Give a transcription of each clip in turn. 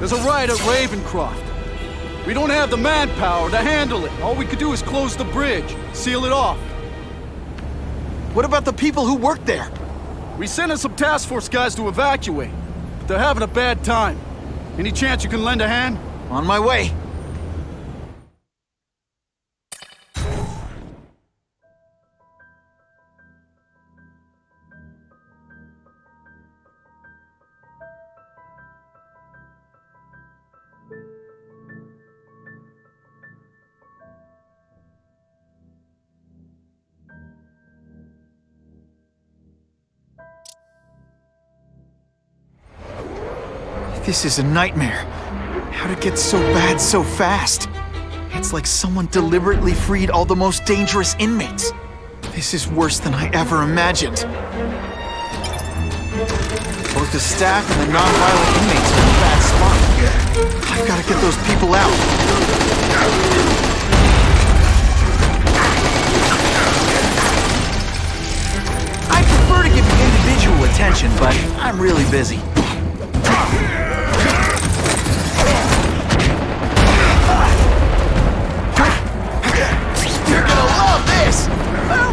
There's a riot at Ravencroft. We don't have the manpower to handle it. All we could do is close the bridge, seal it off. What about the people who work there? We sent in some task force guys to evacuate. But they're having a bad time. Any chance you can lend a hand? On my way. This is a nightmare. How'd it get so bad so fast? It's like someone deliberately freed all the most dangerous inmates. This is worse than I ever imagined. Both the staff and the non-violent inmates are in a bad spot. I've got to get those people out. I prefer to give you individual attention, but I'm really busy. You're gonna love this! Well,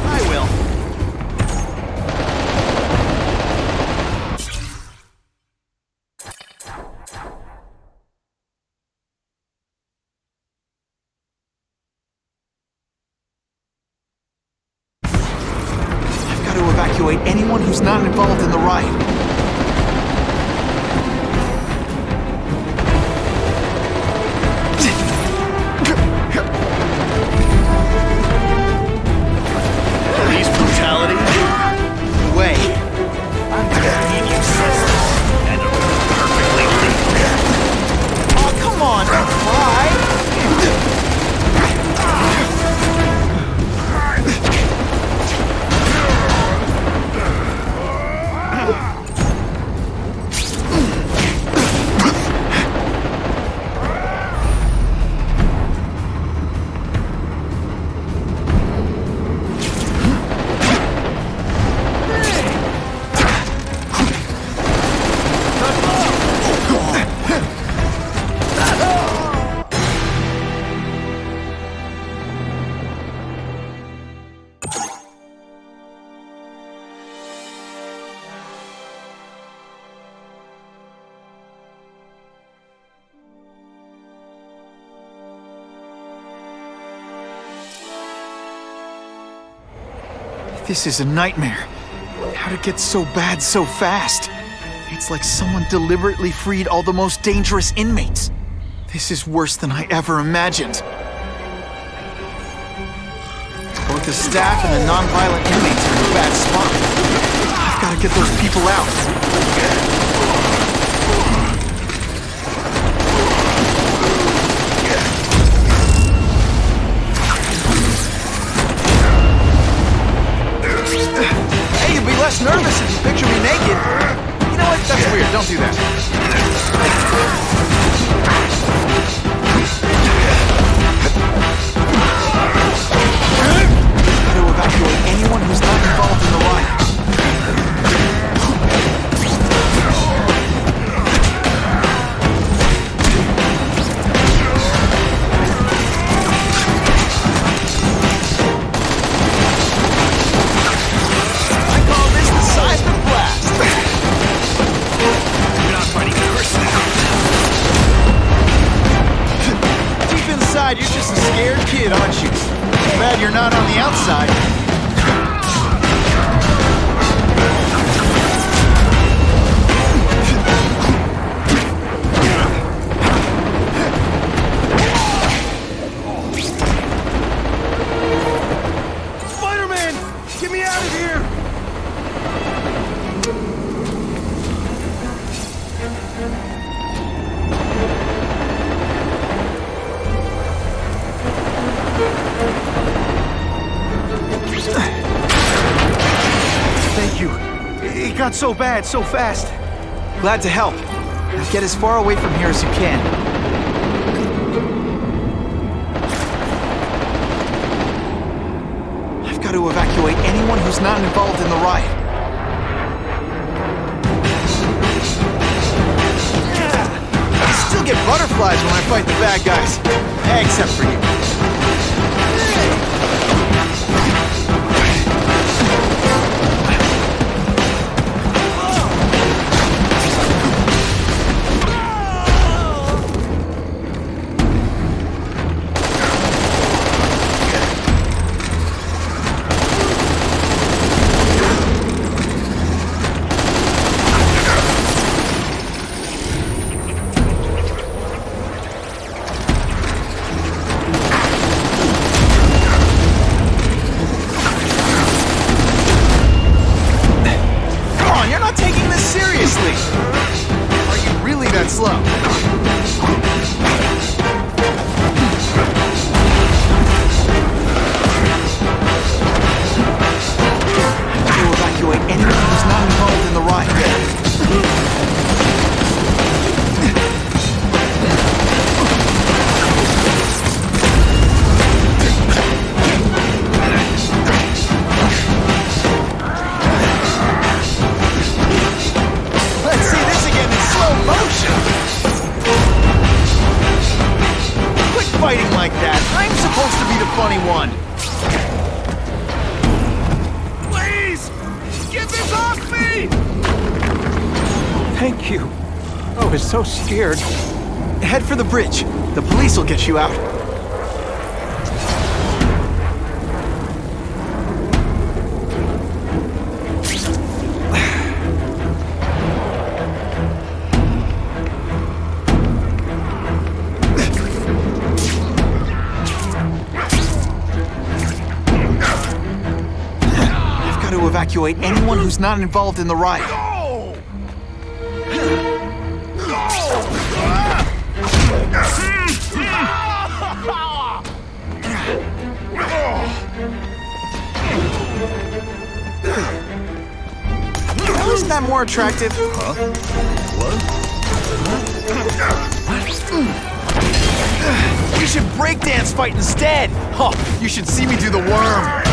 I will. I've got to evacuate anyone who's not involved in the riot. This is a nightmare. How'd it get so bad so fast? It's like someone deliberately freed all the most dangerous inmates. This is worse than I ever imagined. Both the staff and the non-violent inmates are in a bad spot. I've got to get those people out. Less nervous if you picture me naked. You know what? That's weird. Don't do that. Try to evacuate anyone who's not involved in the riot. You're just a scared kid, aren't you? Too bad you're not on the outside. Spider-Man! Get me out of here! Thank you. It got so bad, so fast. Glad to help. Now get as far away from here as you can. I've got to evacuate anyone who's not involved in the riot. still get butterflies when I fight the bad guys. Except for you. Slow. To evacuate anyone who's not involved in the riot. Let's see this again in slow motion. Fighting like that. I'm supposed to be the funny one. Please! Get this off me! Thank you. I was so scared. Head for the bridge. The police will get you out. Evacuate anyone who's not involved in the riot. Go! How isn't that more attractive? Huh? What? We should breakdance fight instead. Oh, you should see me do the worm.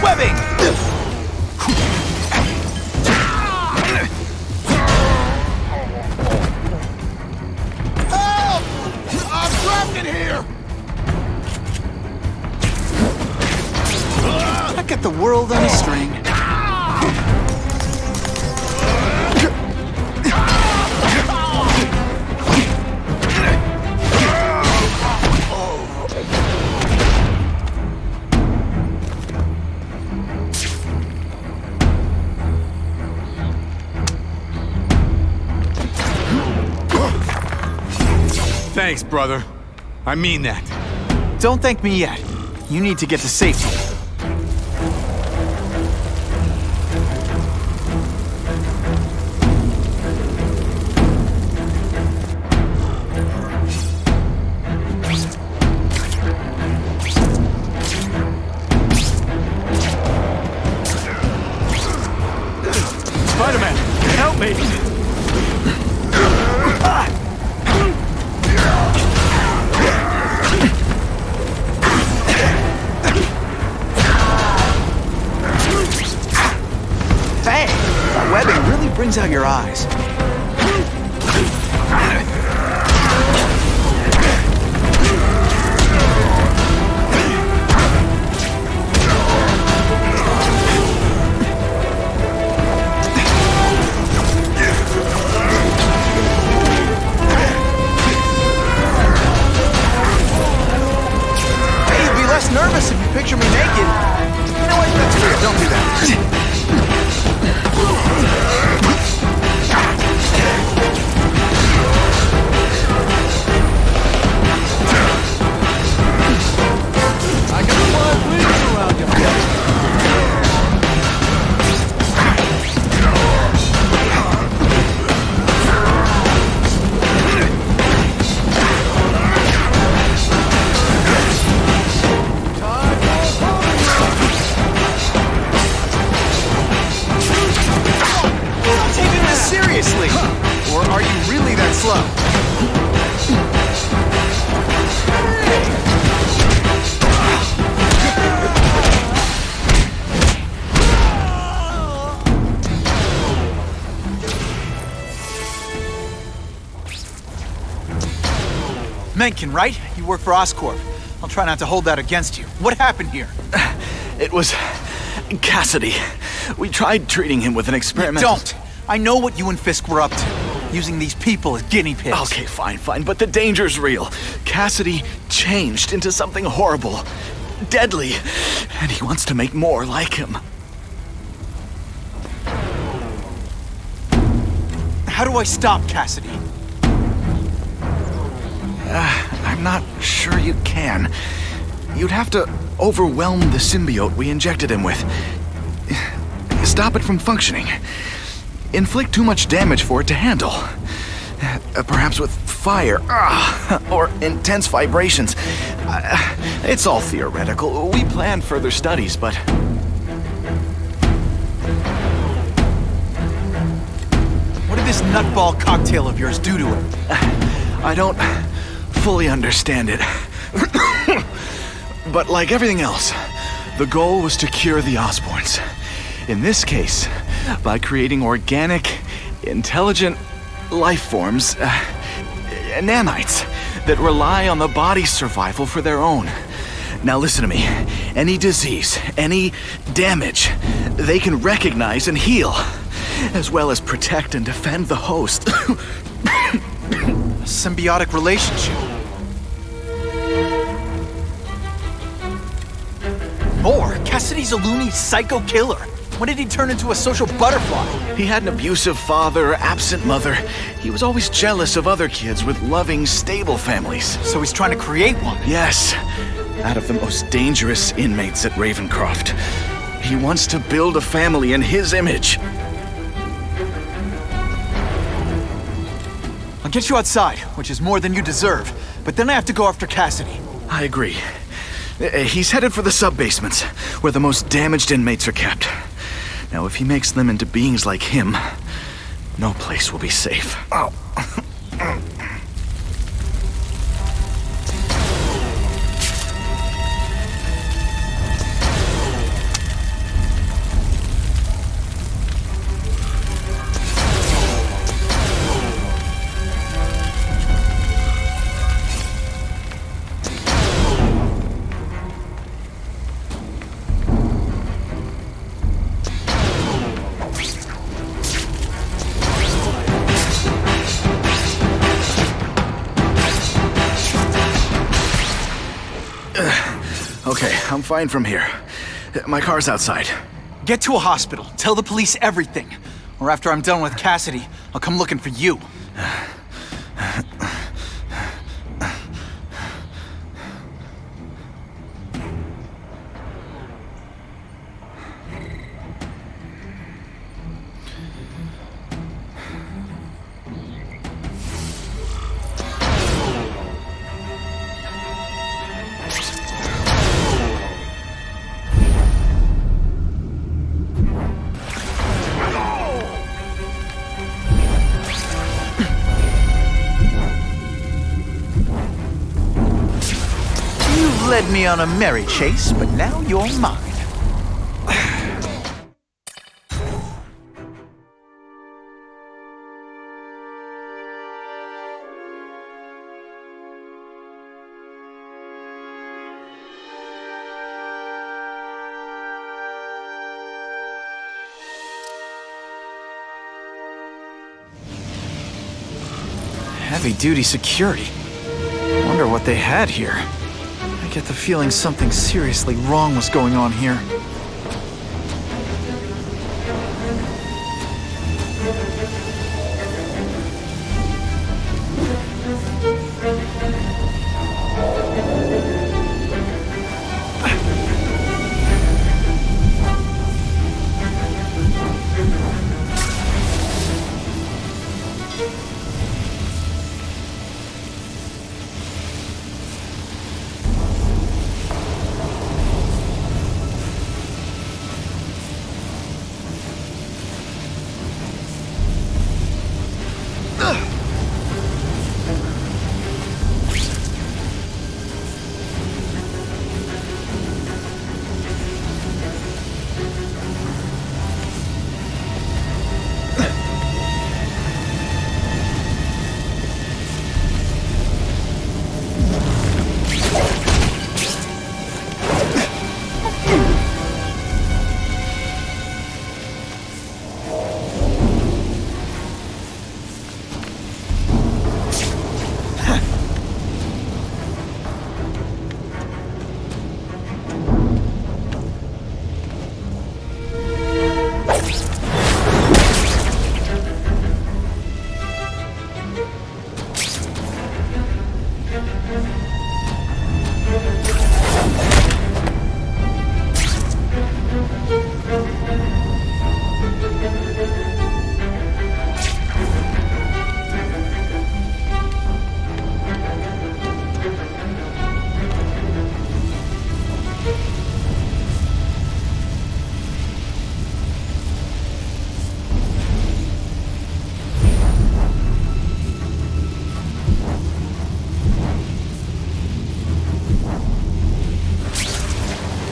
Webbing! Help! I'm trapped in here! I got the world on a string. Thanks, brother. I mean that. Don't thank me yet. You need to get to safety. Spider-Man, help me! Hey, that webbing really brings out your eyes. Hey, you'd be less nervous if you picture me naked. You know what? That's weird. Don't do that. I got a lot of bleeding around you. Time for a Mencken, right? You work for Oscorp. I'll try not to hold that against you. What happened here? It was Kasady. We tried treating him with an experiment. Don't! I know what you and Fisk were up to. Using these people as guinea pigs. Okay, fine, but the danger's real. Kasady changed into something horrible, deadly, and he wants to make more like him. How do I stop Kasady? I'm not sure you can. You'd have to overwhelm the symbiote we injected him with. Stop it from functioning. Inflict too much damage for it to handle. Perhaps with fire, or intense vibrations. It's all theoretical. We planned further studies, but... What did this nutball cocktail of yours do to him? I don't fully understand it. But like everything else, the goal was to cure the Osborns. In this case, by creating organic, intelligent life forms, nanites, that rely on the body's survival for their own. Now listen to me. Any disease, any damage, they can recognize and heal, as well as protect and defend the host. A symbiotic relationship. More? Kasady's a loony psycho killer. When did he turn into a social butterfly? He had an abusive father, absent mother. He was always jealous of other kids with loving, stable families. So he's trying to create one? Yes, out of the most dangerous inmates at Ravencroft. He wants to build a family in his image. I'll get you outside, which is more than you deserve. But then I have to go after Kasady. I agree. He's headed for the sub-basements, where the most damaged inmates are kept. Now, if he makes them into beings like him, no place will be safe. Oh. Okay, I'm fine from here. My car's outside. Get to a hospital. Tell the police everything. Or after I'm done with Kasady, I'll come looking for you. Led me on a merry chase, but now you're mine. Heavy-duty security. Wonder what they had here. I get the feeling something seriously wrong was going on here.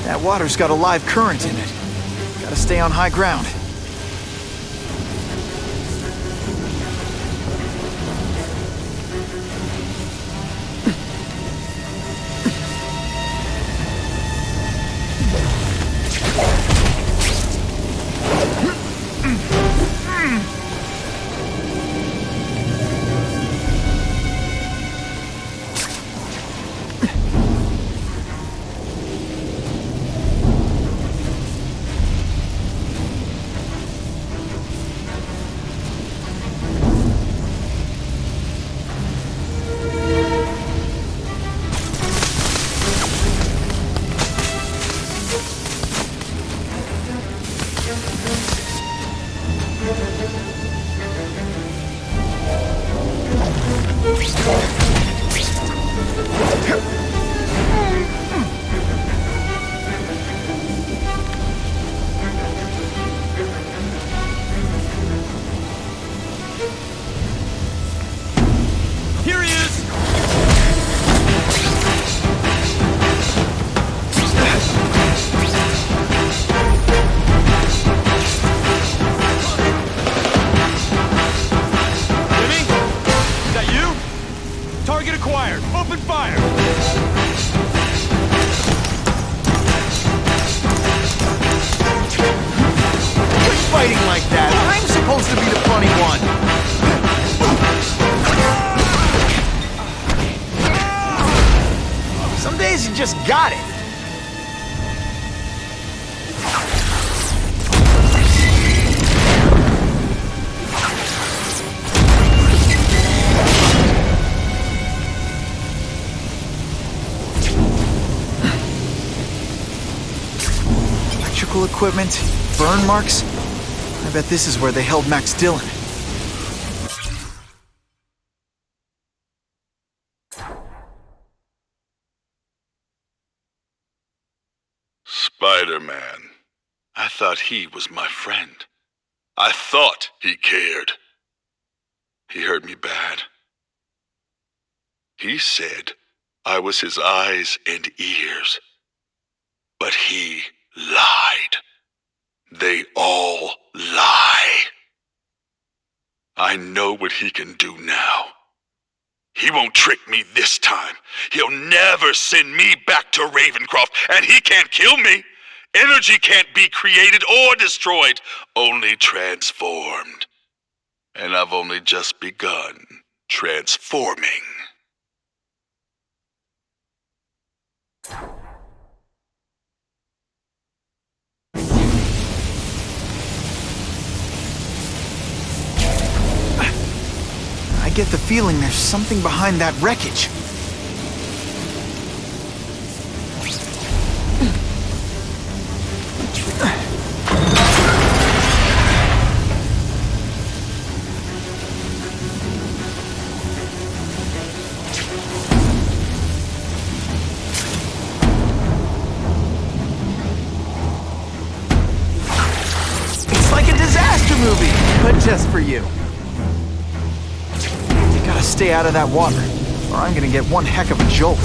That water's got a live current in it. Gotta stay on high ground. Here he is! Jimmy? Is that you? Target acquired. Open fire! Quit fighting like that! I'm supposed to be the funny one! Some days you just got it! Electrical equipment, burn marks. I bet this is where they held Max Dillon. Spider-Man. I thought he was my friend. I thought he cared. He hurt me bad. He said I was his eyes and ears. But he lied. They all lie. I know what he can do now. He won't trick me this time. He'll never send me back to Ravencroft, and he can't kill me. Energy can't be created or destroyed, only transformed. And I've only just begun transforming. I get the feeling there's something behind that wreckage. It's like a disaster movie, but just for you. Gotta stay out of that water, or I'm gonna get one heck of a jolt.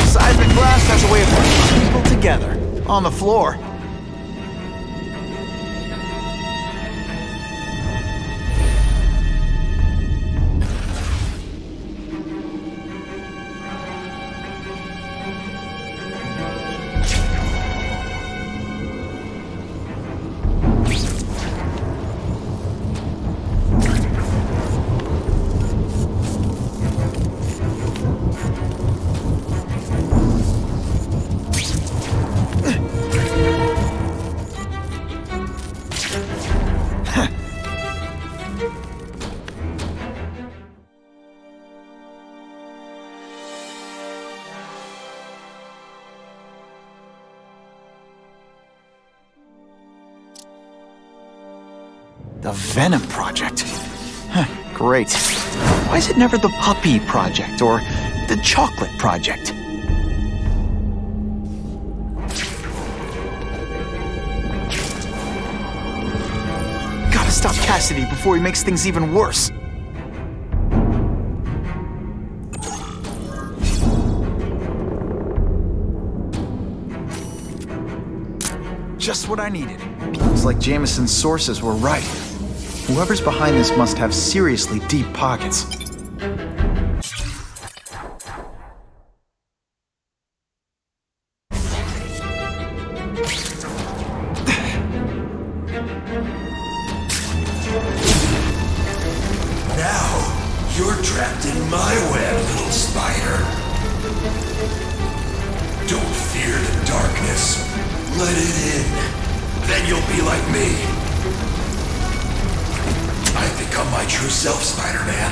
Seismic blast has a way of bringing people together on the floor. The Venom Project. Huh, great. Why is it never the Puppy Project or the Chocolate Project? Kasady before he makes things even worse. Just what I needed. Looks like Jameson's sources were right. Whoever's behind this must have seriously deep pockets. Now, you're trapped in my web, little spider. Don't fear the darkness. Let it in. Then you'll be like me. I've become my true self, Spider-Man.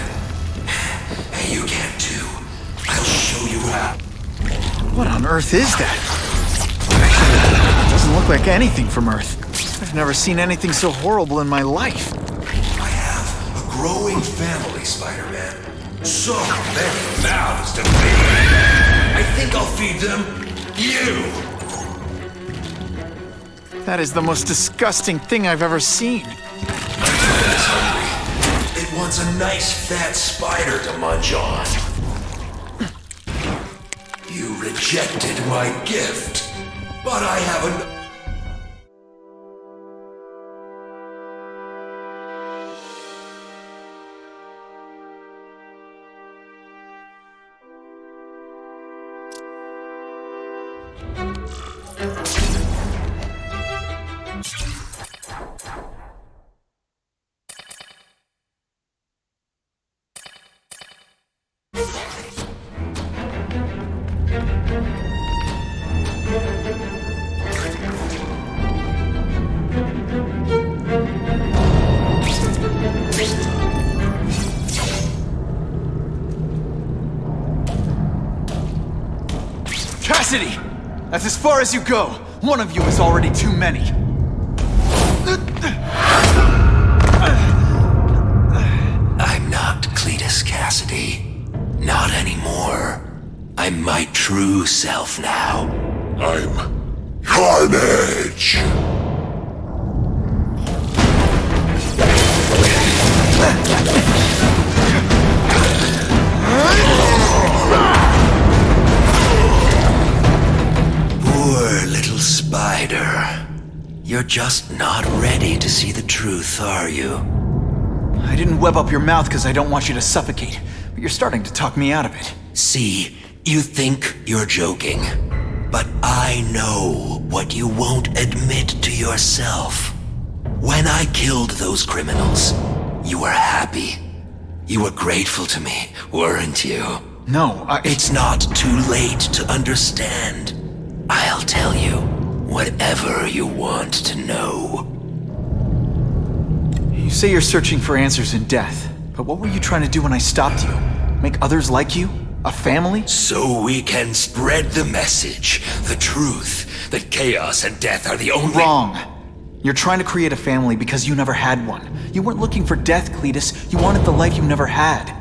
And you can too. I'll show you how. What on earth is that? Actually, it doesn't look like anything from Earth. I've never seen anything so horrible in my life. I have a growing family, Spider-Man. So many mouths to feed. I think I'll feed them you. That is the most disgusting thing I've ever seen. It's hungry. It wants a nice fat spider to munch on. You rejected my gift, but I haven't. Kasady! That's as far as you go. One of you is already too many. I'm not Cletus Kasady. Not anymore. I'm my true self now. I'm Carnage! Poor little spider. You're just not ready to see the truth, are you? I didn't web up your mouth because I don't want you to suffocate, but you're starting to talk me out of it. See, you think you're joking, but I know what you won't admit to yourself. When I killed those criminals, you were happy. You were grateful to me, weren't you? No, It's not too late to understand. I'll tell you whatever you want to know. You say you're searching for answers in death, but what were you trying to do when I stopped you? Make others like you? A family? So we can spread the message, the truth, that chaos and death are the only— Wrong. You're trying to create a family because you never had one. You weren't looking for death, Cletus. You wanted the life you never had.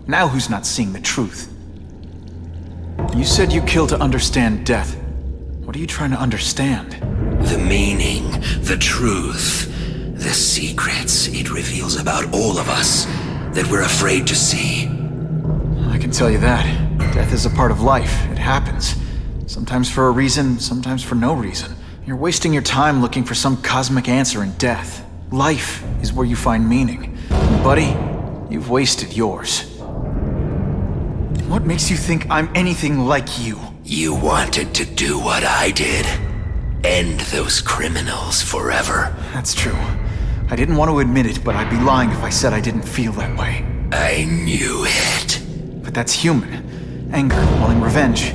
Now who's not seeing the truth? You said you killed to understand death. What are you trying to understand? The meaning, the truth, the secrets it reveals about all of us that we're afraid to see. I can tell you that. Death is a part of life. It happens. Sometimes for a reason, sometimes for no reason. You're wasting your time looking for some cosmic answer in death. Life is where you find meaning. And buddy, you've wasted yours. What makes you think I'm anything like you? You wanted to do what I did. End those criminals forever. That's true. I didn't want to admit it, but I'd be lying if I said I didn't feel that way. I knew it. But that's human. Anger, wanting revenge.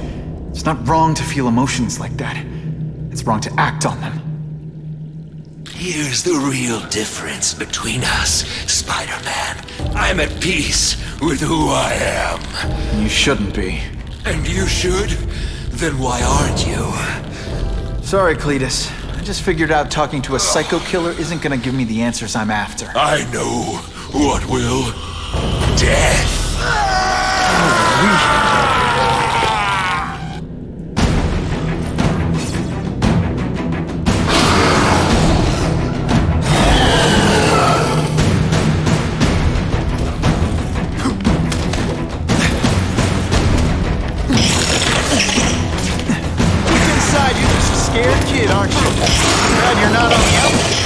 It's not wrong to feel emotions like that. It's wrong to act on them. Here's the real difference between us, Spider-Man. I'm at peace with who I am. You shouldn't be. And you should? Then why aren't you? Sorry, Cletus. I just figured out talking to a psycho killer isn't gonna give me the answers I'm after. I know what will. Death. scared kid, aren't you? Glad you're not on the outside.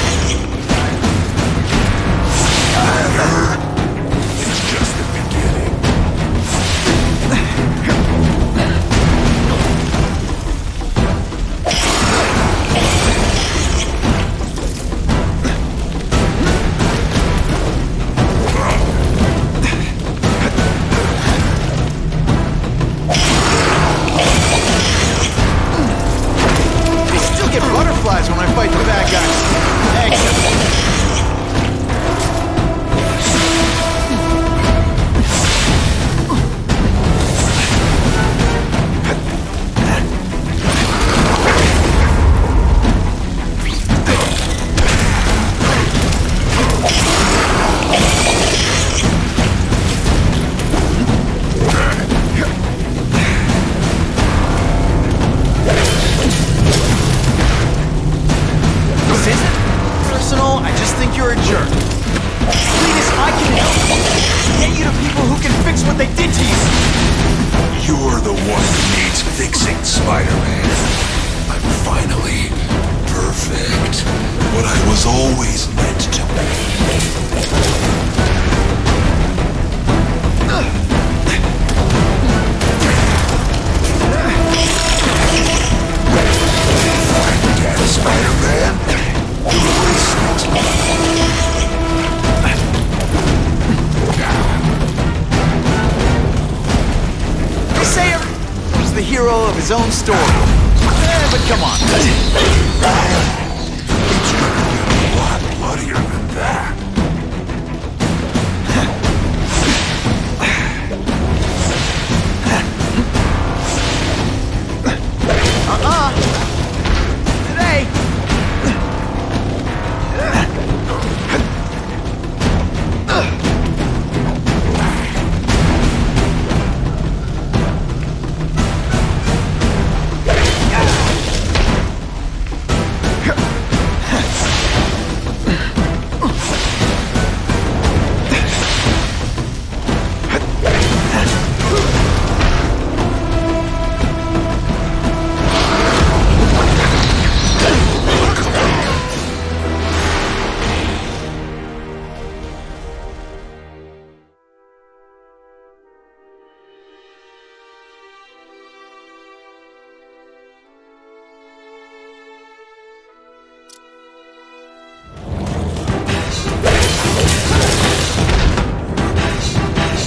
It's just the beginning. I still get butterflies when I fight the bad guys. Excellent. This isn't personal, I just think you're a jerk. Cletus, I can help. Get you to people who can fix what they did to you. You're the one who needs fixing, Spider-Man. I'm finally perfect. What I was always meant to be. Dead Spider-Man. They say everyone's the hero of his own story. But come on. It's gonna get a lot bloodier than that. Today.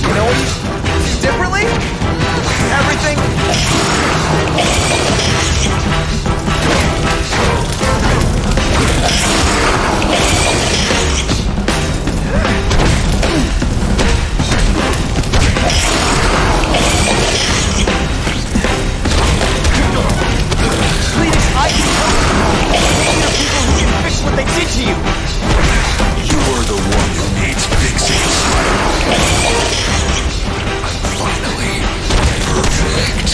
You know what you do differently? Everything. Cletus, I can help you. Get you to people who can fix what they did to you. You're the one who needs fixing, Spider-Man. I'm finally perfect.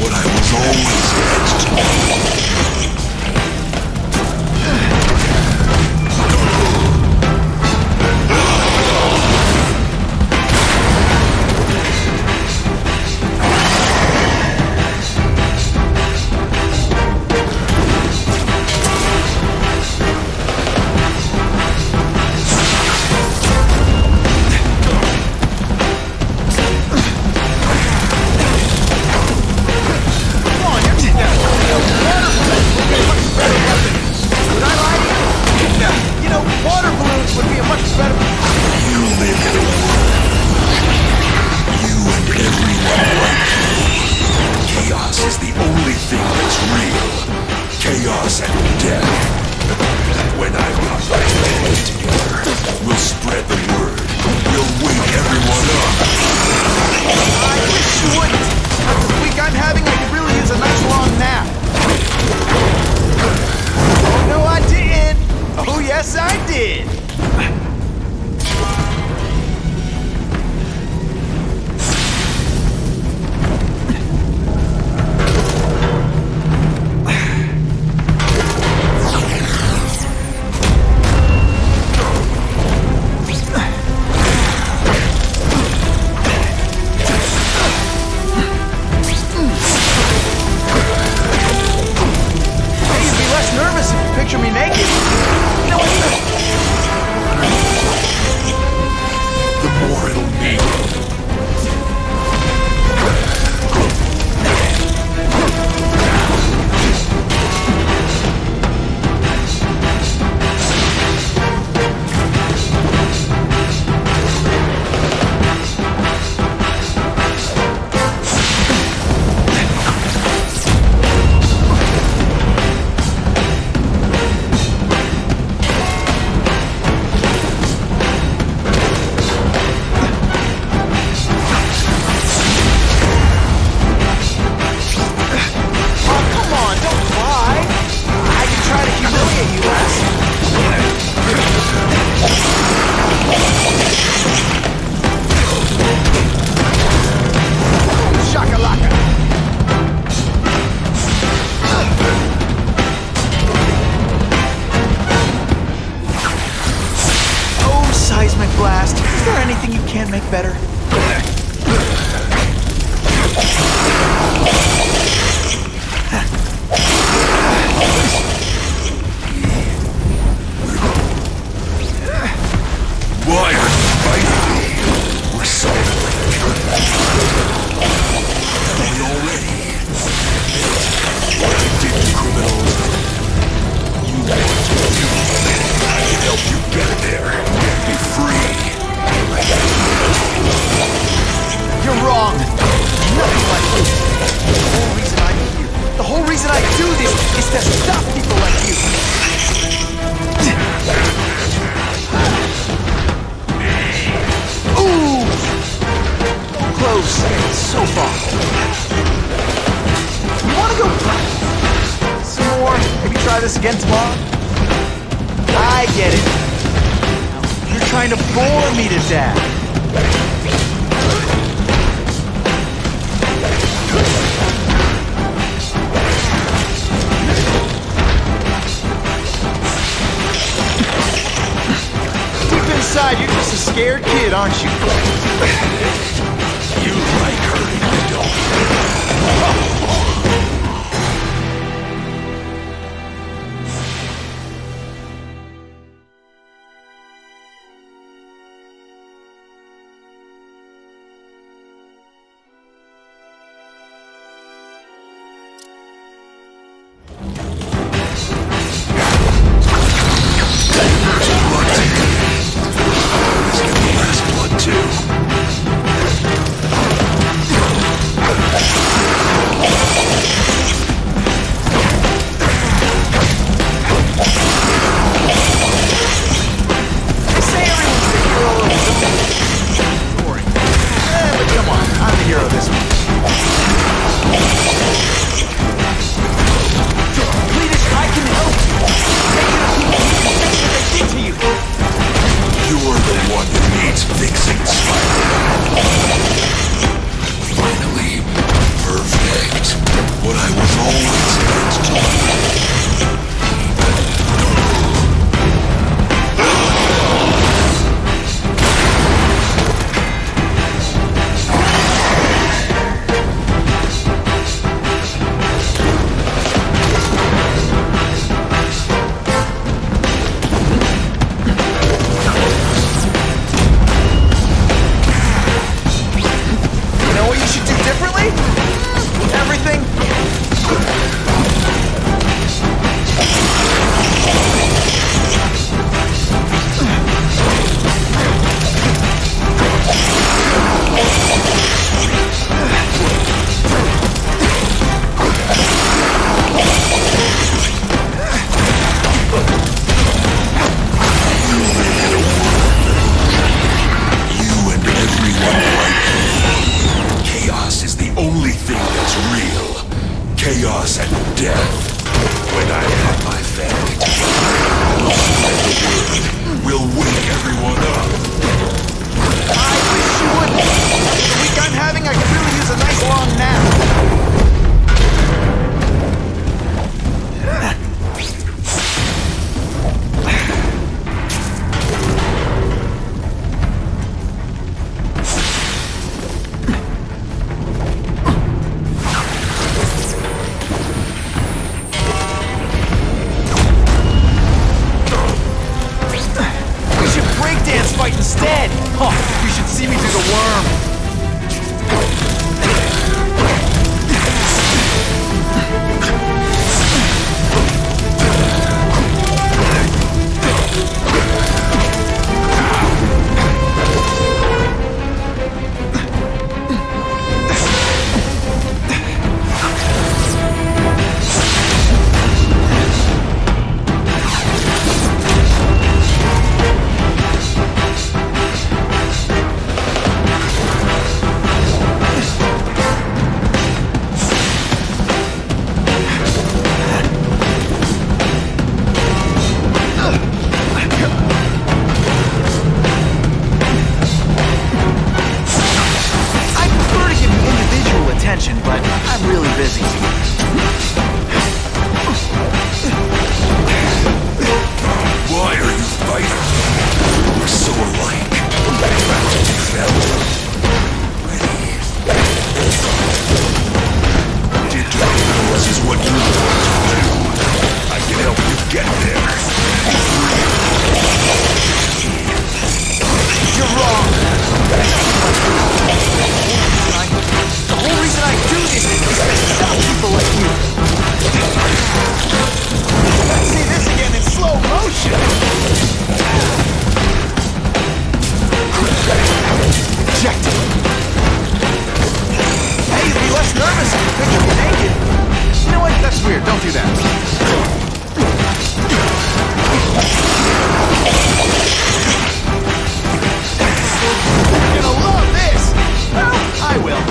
What I was always meant to be. Come on, you're Would I lie to you? No. You know, water balloons would be a much better. You live in a world. You and everyone like you. Chaos is the only thing that's real. Chaos and death. When I've got my family together, we'll spread the word. We'll wake everyone up. I wish you wouldn't. After the week I'm having, I could really use a nice long nap. Oh, no, I didn't. Oh, yes, I did. make better? Why are you fighting me? We're solving. Going already. What I did to criminals. You want to do. I can help you get there. Get me free. You're wrong. Nothing like this. The whole reason I'm here, the whole reason I do this is to stop people like you. Ooh! Close. So far. You wanna go some more? Maybe try this again tomorrow? I get it. You're trying to bore me to death. Deep inside, you're just a scared kid, aren't you? You like hurting the dog. You're gonna love this! Well, I will.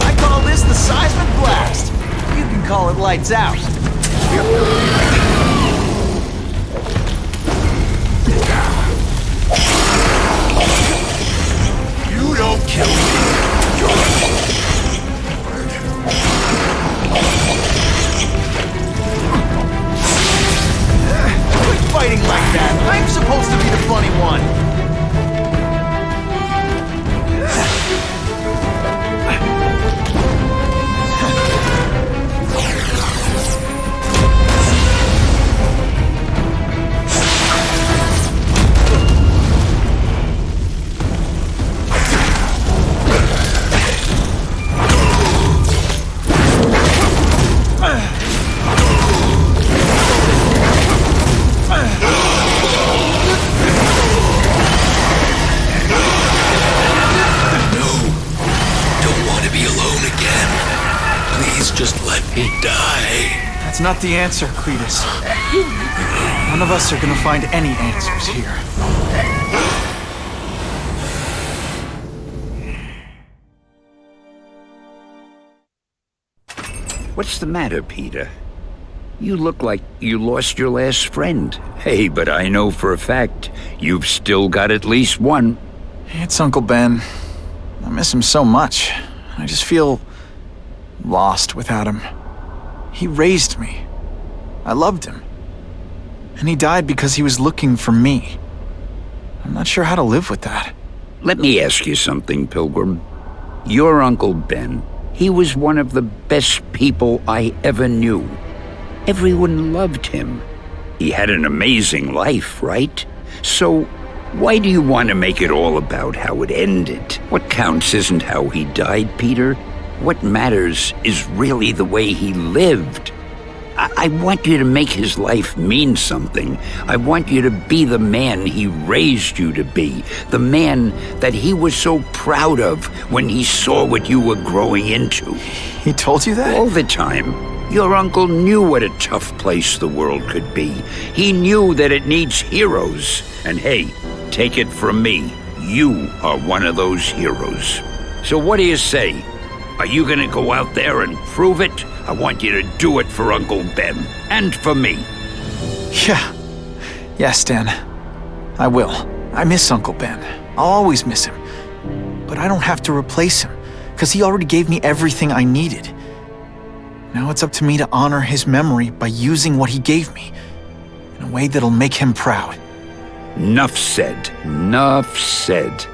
I call this the seismic blast. You can call it lights out. You don't kill me. Quit fighting like that. I'm supposed to be the funny one. Just let me die. That's not the answer, Cletus. None of us are gonna find any answers here. What's the matter, Peter? You look like you lost your last friend. Hey, but I know for a fact you've still got at least one. It's Uncle Ben. I miss him so much. I just feel lost without him. He raised me. I loved him. And he died because he was looking for me. I'm not sure how to live with that. Let me ask you something, Pilgrim. Your Uncle Ben, he was one of the best people I ever knew. Everyone loved him. He had an amazing life, right? So, why do you want to make it all about how it ended? What counts isn't how he died, Peter. What matters is really the way he lived. I want you to make his life mean something. I want you to be the man he raised you to be. The man that he was so proud of when he saw what you were growing into. He told you that? All the time. Your uncle knew what a tough place the world could be. He knew that it needs heroes. And hey, take it from me, you are one of those heroes. So what do you say? Are you gonna go out there and prove it? I want you to do it for Uncle Ben, and for me. Yeah. Yes, Dan. I will. I miss Uncle Ben. I'll always miss him. But I don't have to replace him, because he already gave me everything I needed. Now it's up to me to honor his memory by using what he gave me, in a way that'll make him proud. Nuff said. Nuff said.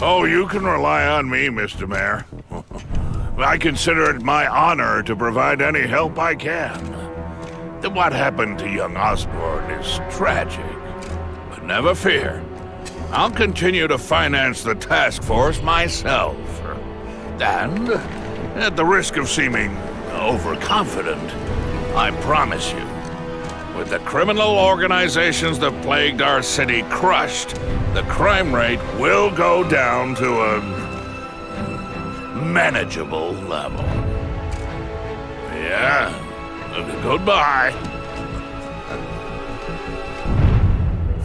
Oh, you can rely on me, Mr. Mayor. I consider it my honor to provide any help I can. What happened to young Osborn is tragic, but never fear. I'll continue to finance the task force myself. And, at the risk of seeming overconfident, I promise you, with the criminal organizations that plagued our city crushed, the crime rate will go down to a manageable level. Yeah, goodbye.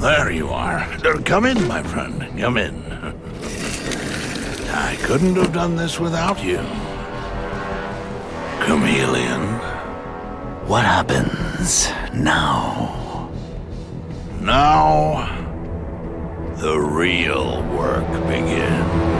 There you are. Come in, my friend. Come in. I couldn't have done this without you. Chameleon. What happens now? Now, the real work begins.